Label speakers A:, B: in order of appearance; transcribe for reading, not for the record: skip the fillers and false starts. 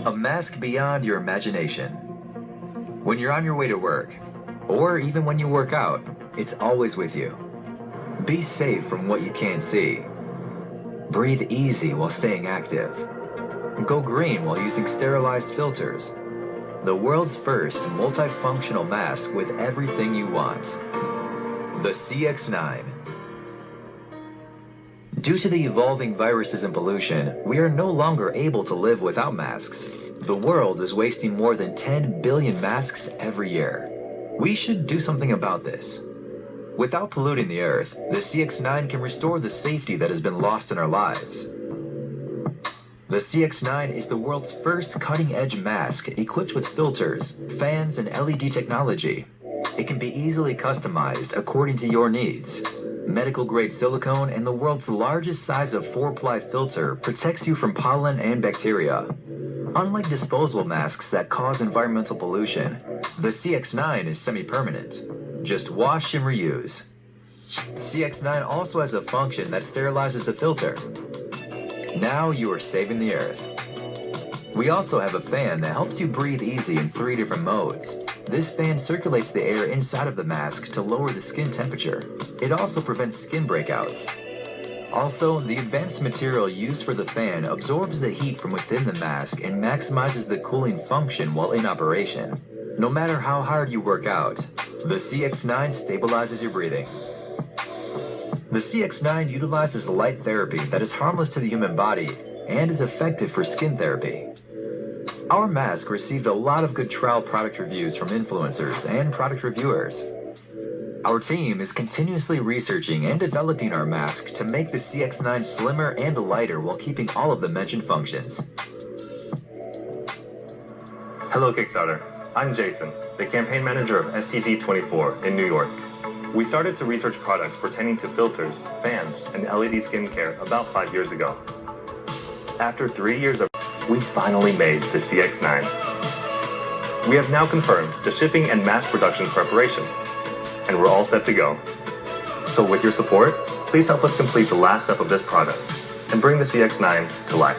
A: A mask beyond your imagination. When you're on your way to work, or even when you work out, it's always with you. Be safe from what you can't see. Breathe easy while staying active. Go green while using sterilized filters. The world's first multifunctional mask with everything you want. The CX9. Due to the evolving viruses and pollution, we are no longer able to live without masks. The world is wasting more than 10 billion masks every year. We should do something about this. Without polluting the earth, the CX9 can restore the safety that has been lost in our lives. The CX9 is the world's first cutting-edge mask equipped with filters, fans, and LED technology. It can be easily customized according to your needs. Medical-grade silicone and the world's largest size of 4-ply filter protects you from pollen and bacteria. Unlike disposable masks that cause environmental pollution, the CX9 is semi-permanent. Just wash and reuse. CX9 also has a function that sterilizes the filter. Now you are saving the earth. We also have a fan that helps you breathe easy in 3 different modes. This fan circulates the air inside of the mask to lower the skin temperature. It also prevents skin breakouts. Also, the advanced material used for the fan absorbs the heat from within the mask and maximizes the cooling function while in operation. No matter how hard you work out, the CX9 stabilizes your breathing. The CX9 utilizes light therapy that is harmless to the human body and is effective for skin therapy. Our mask received a lot of good trial product reviews from influencers and product reviewers. Our team is continuously researching and developing our mask to make the CX9 slimmer and lighter while keeping all of the mentioned functions.
B: Hello Kickstarter, I'm Jason, the campaign manager of STG24 in New York. We started to research products pertaining to filters, fans, and LED skincare about 5 years ago. After 3 years of we finally made the CX9. We have now confirmed the shipping and mass production preparation, and we're all set to go. So with your support, please help us complete the last step of this product and bring the CX9 to life.